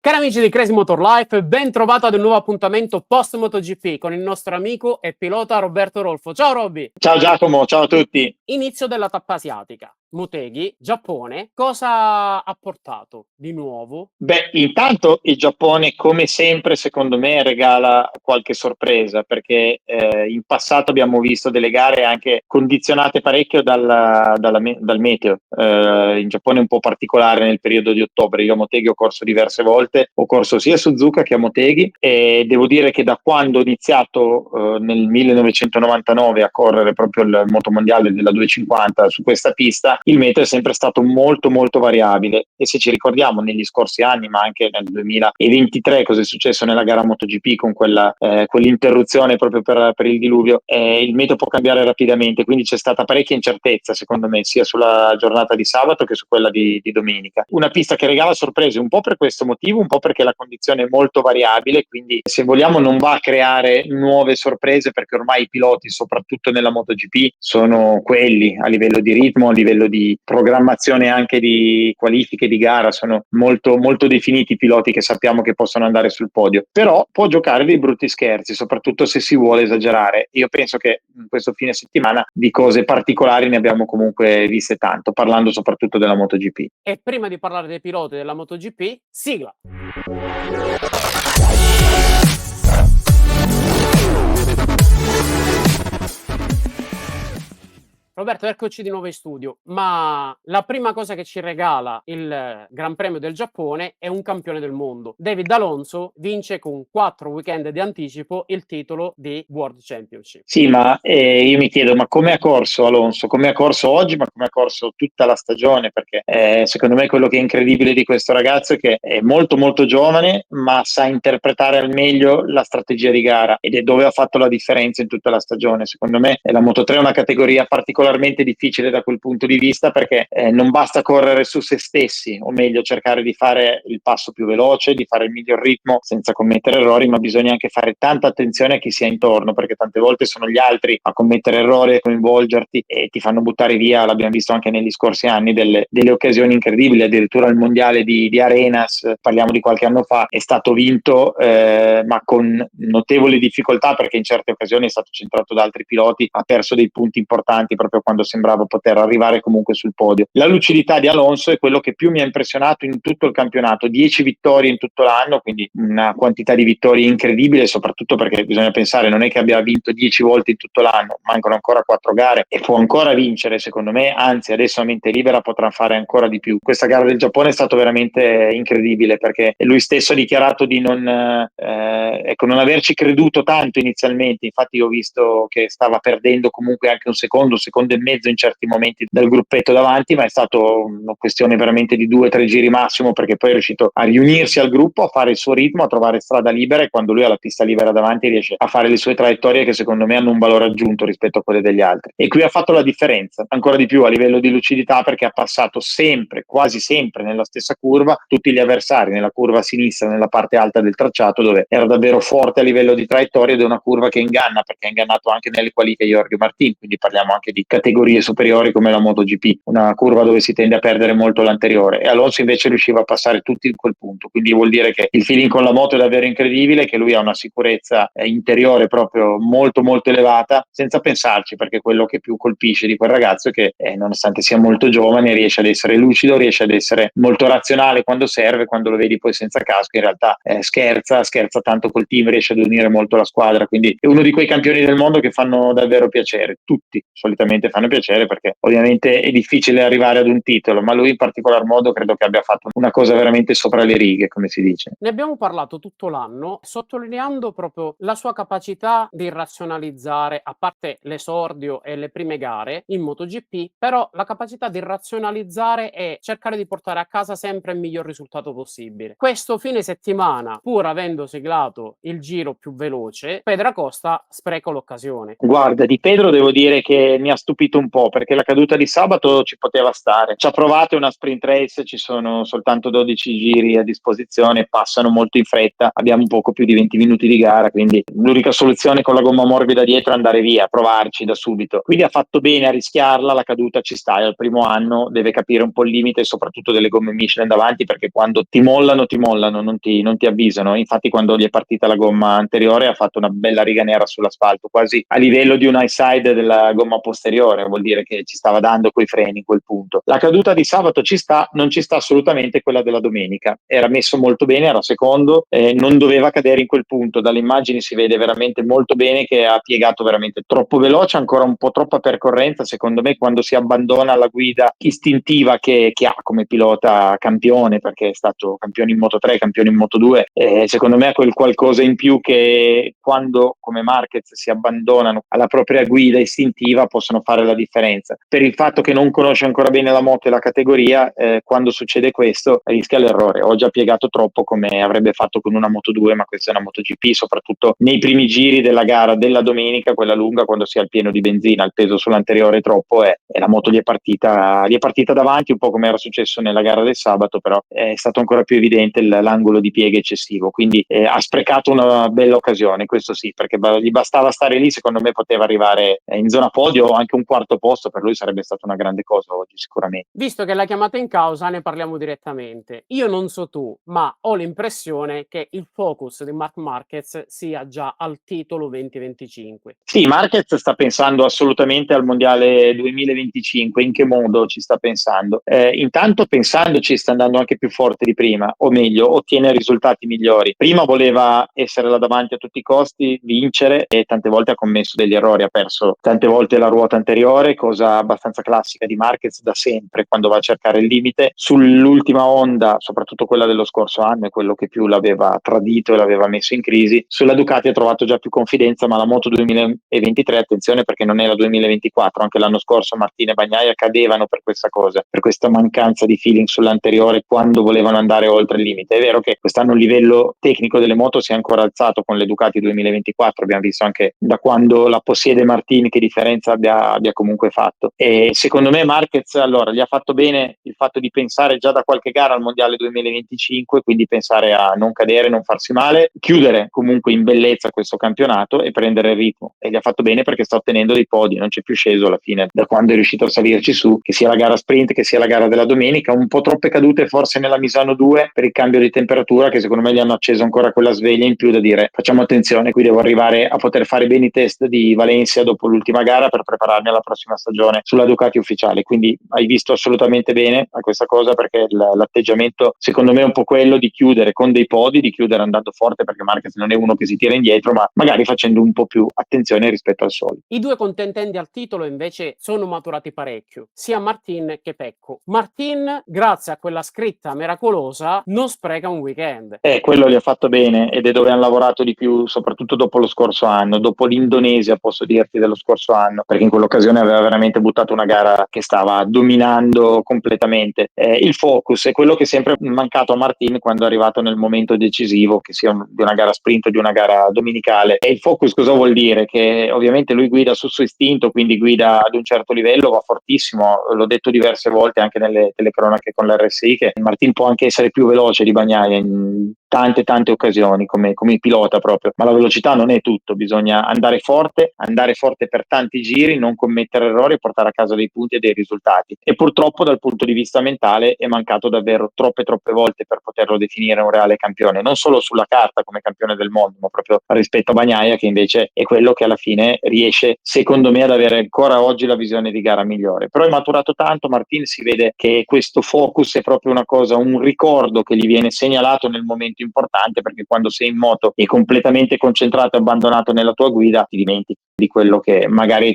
Cari amici di Crazy Motor Life, ben trovato ad un nuovo appuntamento post MotoGP con il nostro amico e pilota Roberto Rolfo. Ciao Robby! Ciao Giacomo, ciao a tutti. Inizio della tappa asiatica. Motegi, Giappone, cosa ha portato di nuovo? Beh, intanto il Giappone, come sempre, secondo me regala qualche sorpresa, perché in passato abbiamo visto delle gare anche condizionate parecchio dal meteo. In Giappone è un po' particolare nel periodo di ottobre. Io a Motegi ho corso diverse volte, ho corso sia a Suzuka che a Motegi e devo dire che da quando ho iniziato nel 1999 a correre proprio il motomondiale della 250 su questa pista, il meteo è sempre stato molto molto variabile e se ci ricordiamo negli scorsi anni, ma anche nel 2023 cosa è successo nella gara MotoGP con quell'interruzione proprio per il diluvio, il meteo può cambiare rapidamente, quindi c'è stata parecchia incertezza secondo me sia sulla giornata di sabato che su quella di domenica. Una pista che regala sorprese un po' per questo motivo, un po' perché la condizione è molto variabile, quindi se vogliamo non va a creare nuove sorprese perché ormai i piloti soprattutto nella MotoGP sono quelli a livello di ritmo, a livello di programmazione anche di qualifiche di gara, sono molto molto definiti i piloti che sappiamo che possono andare sul podio, però può giocare dei brutti scherzi soprattutto se si vuole esagerare. Io penso che in questo fine settimana di cose particolari ne abbiamo comunque viste tanto, parlando soprattutto della MotoGP. E prima di parlare dei piloti della MotoGP, sigla! Roberto, eccoci di nuovo in studio, ma la prima cosa che ci regala il Gran Premio del Giappone è un campione del mondo. David Alonso vince con 4 weekend di anticipo il titolo di World Championship. Sì, ma io mi chiedo, ma come ha corso Alonso? Come ha corso oggi, ma come ha corso tutta la stagione? Perché secondo me quello che è incredibile di questo ragazzo è che è molto molto giovane, ma sa interpretare al meglio la strategia di gara ed è dove ha fatto la differenza in tutta la stagione. Secondo me la Moto3 è una categoria particolarmente difficile da quel punto di vista perché non basta correre su se stessi, o meglio cercare di fare il passo più veloce, di fare il miglior ritmo senza commettere errori, ma bisogna anche fare tanta attenzione a chi sia intorno, perché tante volte sono gli altri a commettere errori, a coinvolgerti e ti fanno buttare via, l'abbiamo visto anche negli scorsi anni, delle occasioni incredibili. Addirittura il mondiale di Arenas, parliamo di qualche anno fa, è stato vinto ma con notevoli difficoltà perché in certe occasioni è stato centrato da altri piloti, ha perso dei punti importanti proprio quando sembrava poter arrivare comunque sul podio. La lucidità di Alonso è quello che più mi ha impressionato in tutto il campionato, 10 vittorie in tutto l'anno, quindi una quantità di vittorie incredibile, soprattutto perché bisogna pensare, non è che abbia vinto 10 volte in tutto l'anno, mancano ancora 4 gare e può ancora vincere secondo me, anzi adesso a mente libera potrà fare ancora di più. Questa gara del Giappone è stato veramente incredibile perché lui stesso ha dichiarato di non averci creduto tanto inizialmente, infatti ho visto che stava perdendo comunque anche un secondo e mezzo in certi momenti dal gruppetto davanti, ma è stato una questione veramente di 2 o 3 giri massimo perché poi è riuscito a riunirsi al gruppo, a fare il suo ritmo, a trovare strada libera e quando lui ha la pista libera davanti riesce a fare le sue traiettorie che secondo me hanno un valore aggiunto rispetto a quelle degli altri e qui ha fatto la differenza ancora di più a livello di lucidità perché ha passato sempre, quasi sempre nella stessa curva tutti gli avversari nella curva a sinistra, nella parte alta del tracciato dove era davvero forte a livello di traiettoria ed è una curva che inganna perché ha ingannato anche nelle qualifiche Jorge Martin, quindi parliamo anche di categorie superiori come la MotoGP, una curva dove si tende a perdere molto l'anteriore e Alonso invece riusciva a passare tutti in quel punto, quindi vuol dire che il feeling con la moto è davvero incredibile, che lui ha una sicurezza interiore proprio molto molto elevata senza pensarci, perché quello che più colpisce di quel ragazzo è che nonostante sia molto giovane riesce ad essere lucido, riesce ad essere molto razionale quando serve, quando lo vedi poi senza casco in realtà scherza tanto col team, riesce ad unire molto la squadra, quindi è uno di quei campioni del mondo che fanno davvero piacere, tutti solitamente fanno piacere perché ovviamente è difficile arrivare ad un titolo, ma lui in particolar modo credo che abbia fatto una cosa veramente sopra le righe, come si dice. Ne abbiamo parlato tutto l'anno, sottolineando proprio la sua capacità di razionalizzare, a parte l'esordio e le prime gare in MotoGP, però la capacità di razionalizzare e cercare di portare a casa sempre il miglior risultato possibile. Questo fine settimana, pur avendo siglato il giro più veloce, Pedro Acosta spreca l'occasione. Guarda, di Pedro devo dire che mi ha stupito un po', perché la caduta di sabato ci poteva stare. Ci ha provato una sprint race, ci sono soltanto 12 giri a disposizione, passano molto in fretta, abbiamo un poco più di 20 minuti di gara, quindi l'unica soluzione con la gomma morbida dietro è andare via, provarci da subito. Quindi ha fatto bene a rischiarla, la caduta ci sta, è al primo anno, deve capire un po' il limite, soprattutto delle gomme Michelin davanti, perché quando ti mollano, non ti avvisano. Infatti quando gli è partita la gomma anteriore ha fatto una bella riga nera sull'asfalto, quasi a livello di un high side della gomma posteriore, vuol dire che ci stava dando coi freni in quel punto. La caduta di sabato ci sta, non ci sta assolutamente quella della domenica. Era messo molto bene, era secondo, non doveva cadere in quel punto. Dalle immagini si vede veramente molto bene che ha piegato veramente troppo veloce, ancora un po' troppa percorrenza, secondo me, quando si abbandona alla guida istintiva che ha come pilota campione, perché è stato campione in Moto3, campione in Moto2, secondo me ha quel qualcosa in più che quando come Marquez si abbandonano alla propria guida istintiva possono fare la differenza. Per il fatto che non conosce ancora bene la moto e la categoria, quando succede questo rischia l'errore. Ho già piegato troppo come avrebbe fatto con una Moto2, ma questa è una MotoGP, soprattutto nei primi giri della gara della domenica, quella lunga, quando si ha il pieno di benzina, il peso sull'anteriore troppo e la moto gli è partita davanti, un po' come era successo nella gara del sabato, però è stato ancora più evidente l'angolo di piega eccessivo, quindi ha sprecato una bella occasione, questo sì, perché gli bastava stare lì, secondo me poteva arrivare in zona podio o anche un quarto posto, per lui sarebbe stata una grande cosa oggi sicuramente. Visto che l'hai chiamata in causa, ne parliamo direttamente. Io non so tu, ma ho l'impressione che il focus di Marc Marquez sia già al titolo 2025. Sì, Marquez sta pensando assolutamente al Mondiale 2025, in che modo ci sta pensando? Intanto pensandoci sta andando anche più forte di prima, o meglio, ottiene risultati migliori. Prima voleva essere là davanti a tutti i costi, vincere e tante volte ha commesso degli errori, ha perso tante volte la ruota anteriore, cosa abbastanza classica di Marquez da sempre quando va a cercare il limite. Sull'ultima Honda, soprattutto quella dello scorso anno, è quello che più l'aveva tradito e l'aveva messo in crisi. Sulla Ducati ha trovato già più confidenza, ma la Moto 2023, attenzione perché non è la 2024, anche l'anno scorso Martini e Bagnaia cadevano per questa cosa, per questa mancanza di feeling sull'anteriore quando volevano andare oltre il limite. È vero che quest'anno il livello tecnico delle moto si è ancora alzato con le Ducati 2024, abbiamo visto anche da quando la possiede Martini che differenza abbia comunque fatto. E secondo me Marquez allora gli ha fatto bene il fatto di pensare già da qualche gara al Mondiale 2025, quindi pensare a non cadere, non farsi male, chiudere comunque in bellezza questo campionato e prendere il ritmo, e gli ha fatto bene perché sta ottenendo dei podi, non c'è più sceso alla fine da quando è riuscito a salirci su, che sia la gara sprint che sia la gara della domenica. Un po' troppe cadute forse nella Misano 2 per il cambio di temperatura, che secondo me gli hanno acceso ancora quella sveglia in più da dire facciamo attenzione, qui devo arrivare a poter fare bene i test di Valencia dopo l'ultima gara per prepararmi alla prossima stagione sulla Ducati ufficiale. Quindi hai visto assolutamente bene a questa cosa, perché l'atteggiamento secondo me è un po' quello di chiudere con dei podi, di chiudere andando forte, perché Marquez non è uno che si tira indietro, ma magari facendo un po' più attenzione rispetto al solito. I due contendenti al titolo invece sono maturati parecchio, sia Martin che Pecco. Martin, grazie a quella scritta miracolosa, non spreca un weekend. Quello gli ha fatto bene ed è dove hanno lavorato di più, soprattutto dopo lo scorso anno, dopo l'Indonesia posso dirti dello scorso anno, perché in quell'occasione aveva veramente buttato una gara che stava dominando completamente. Il focus è quello che è sempre mancato a Martin quando è arrivato nel momento decisivo, che sia di una gara sprint o di una gara dominicale. E il focus cosa vuol dire? Che ovviamente lui guida sul suo istinto, quindi guida ad un certo livello, va fortissimo, l'ho detto diverse volte anche nelle telecronache con l'RSI, che Martin può anche essere più veloce di Bagnaia in tante occasioni come pilota proprio, ma la velocità non è tutto, bisogna andare forte per tanti giri, non commettere errori e portare a casa dei punti e dei risultati. E purtroppo dal punto di vista mentale è mancato davvero troppe volte per poterlo definire un reale campione, non solo sulla carta come campione del mondo, ma proprio rispetto a Bagnaia, che invece è quello che alla fine riesce secondo me ad avere ancora oggi la visione di gara migliore. Però è maturato tanto Martin, si vede che questo focus è proprio una cosa, un ricordo che gli viene segnalato nel momento importante, perché quando sei in moto e completamente concentrato e abbandonato nella tua guida ti dimentichi di quello che magari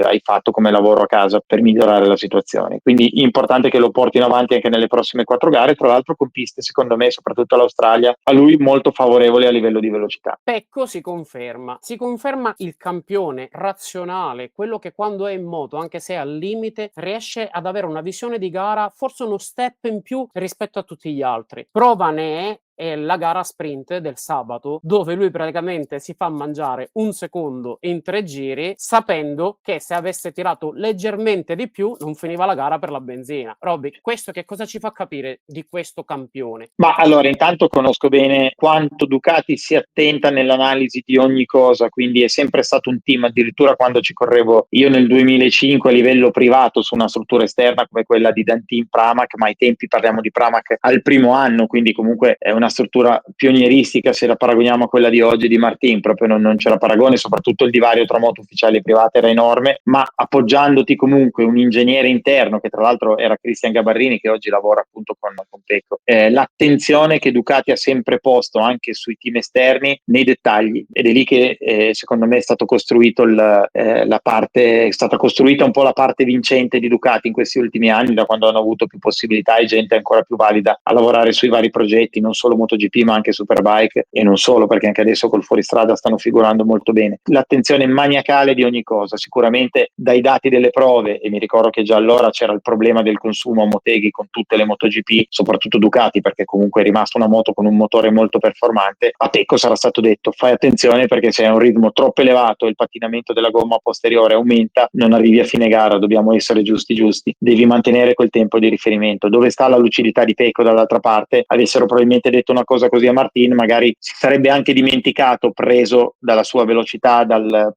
hai fatto come lavoro a casa per migliorare la situazione. Quindi importante che lo portino avanti anche nelle prossime 4 gare, tra l'altro con piste secondo me, soprattutto l'Australia, a lui molto favorevoli a livello di velocità. Pecco si conferma il campione razionale, quello che quando è in moto, anche se è al limite, riesce ad avere una visione di gara forse uno step in più rispetto a tutti gli altri. Prova ne è è la gara sprint del sabato, dove lui praticamente si fa mangiare un secondo in 3 giri, sapendo che se avesse tirato leggermente di più non finiva la gara per la benzina. Robby, questo che cosa ci fa capire di questo campione? Ma allora, intanto conosco bene quanto Ducati sia attenta nell'analisi di ogni cosa, quindi è sempre stato un team, addirittura quando ci correvo io nel 2005 a livello privato su una struttura esterna come quella di Dantin Pramac, ma ai tempi parliamo di Pramac al primo anno, quindi comunque è una struttura pionieristica se la paragoniamo a quella di oggi di Martin, proprio non c'era paragone, soprattutto il divario tra moto ufficiali e private era enorme, ma appoggiandoti comunque un ingegnere interno, che tra l'altro era Cristian Gabarrini, che oggi lavora appunto con Pecco, l'attenzione che Ducati ha sempre posto anche sui team esterni nei dettagli, ed è lì che secondo me è stato costruito è stata costruita un po' la parte vincente di Ducati in questi ultimi anni, da quando hanno avuto più possibilità e gente ancora più valida a lavorare sui vari progetti, non solo MotoGP ma anche Superbike, e non solo, perché anche adesso col fuoristrada stanno figurando molto bene. L'attenzione maniacale di ogni cosa, sicuramente dai dati delle prove, e mi ricordo che già allora c'era il problema del consumo a Motegi con tutte le MotoGP, soprattutto Ducati, perché comunque è rimasta una moto con un motore molto performante. A Pecco sarà stato detto: fai attenzione, perché se hai un ritmo troppo elevato e il pattinamento della gomma posteriore aumenta, non arrivi a fine gara, dobbiamo essere giusti, devi mantenere quel tempo di riferimento. Dove sta la lucidità di Pecco dall'altra parte? Avessero probabilmente detto una cosa così a Martin, magari si sarebbe anche dimenticato, preso dalla sua velocità,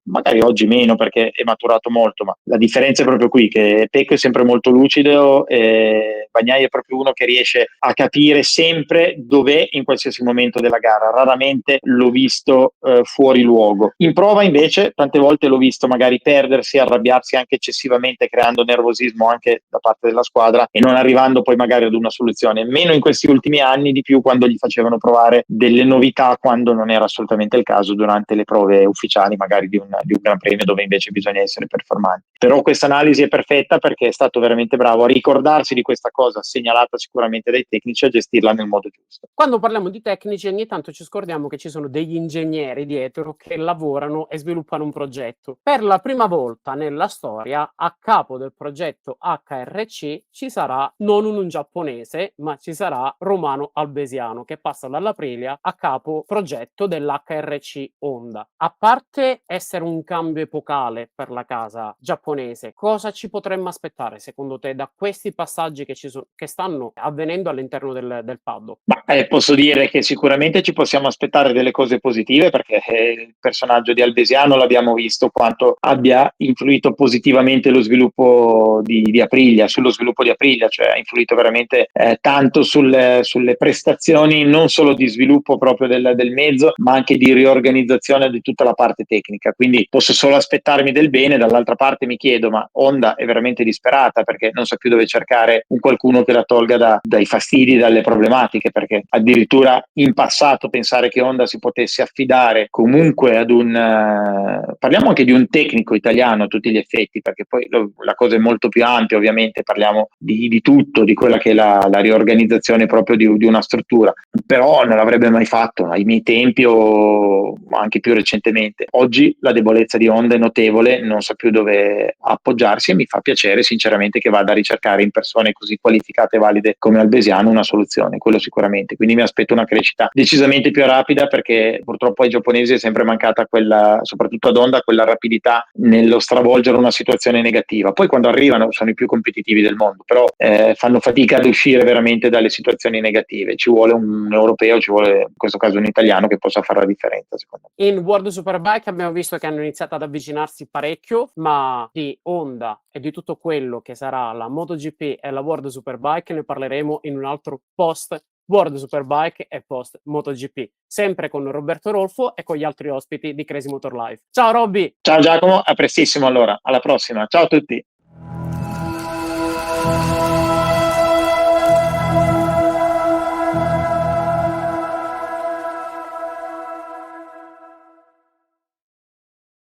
magari oggi meno perché è maturato molto, ma la differenza è proprio qui, che Pecco è sempre molto lucido e Bagnaia è proprio uno che riesce a capire sempre dov'è in qualsiasi momento della gara. Raramente l'ho visto fuori luogo. In prova invece tante volte l'ho visto magari perdersi, arrabbiarsi anche eccessivamente, creando nervosismo anche da parte della squadra e non arrivando poi magari ad una soluzione. Meno in questi ultimi anni, di più quando gli facevano provare delle novità quando non era assolutamente il caso durante le prove ufficiali magari di un Gran Premio, dove invece bisogna essere performanti. Però questa analisi è perfetta, perché è stato veramente bravo a ricordarsi di questa cosa segnalata sicuramente dai tecnici, a gestirla nel modo giusto. Quando parliamo di tecnici, ogni tanto ci scordiamo che ci sono degli ingegneri dietro che lavorano e sviluppano un progetto. Per la prima volta nella storia, a capo del progetto HRC ci sarà non un giapponese, ma ci sarà Romano Albesiano, che passa dall'Aprilia a capo progetto dell'HRC Honda. A parte essere un cambio epocale per la casa giapponese, cosa ci potremmo aspettare secondo te da questi passaggi che stanno avvenendo all'interno del paddock? Ma posso dire che sicuramente ci possiamo aspettare delle cose positive, perché il personaggio di Albesiano l'abbiamo visto quanto abbia influito positivamente lo sviluppo di Aprilia, sullo sviluppo di Aprilia, cioè ha influito veramente tanto sulle prestazioni non solo di sviluppo proprio del mezzo, ma anche di riorganizzazione di tutta la parte tecnica. Quindi posso solo aspettarmi del bene. Dall'altra parte mi chiedo: ma Honda è veramente disperata, perché non sa più dove cercare un qualcuno che la tolga dai fastidi, dalle problematiche, perché addirittura in passato pensare che Honda si potesse affidare comunque ad parliamo anche di un tecnico italiano a tutti gli effetti, perché poi la cosa è molto più ampia, ovviamente parliamo di tutto, di quella che è la riorganizzazione proprio di una struttura, però non l'avrebbe mai fatto ai miei tempi o anche più recentemente. Oggi la debolezza di Honda è notevole, non sa più dove appoggiarsi, e mi fa piacere sinceramente che vada a ricercare in persone così qualificate e valide come Albesiano una soluzione, quello sicuramente. Quindi mi aspetto una crescita decisamente più rapida, perché purtroppo ai giapponesi è sempre mancata quella, soprattutto ad Honda, quella rapidità nello stravolgere una situazione negativa. Poi quando arrivano sono i più competitivi del mondo, però fanno fatica ad uscire veramente dalle situazioni negative. Ci vuole un europeo, ci vuole in questo caso un italiano che possa fare la differenza, secondo me. In World Superbike abbiamo visto che hanno iniziato ad avvicinarsi parecchio, ma di Honda e di tutto quello che sarà la MotoGP e la World Superbike ne parleremo in un altro post World Superbike e post MotoGP, sempre con Roberto Rolfo e con gli altri ospiti di Crazy Motor Live. Ciao Robby! Ciao Giacomo, a prestissimo allora, alla prossima. Ciao a tutti.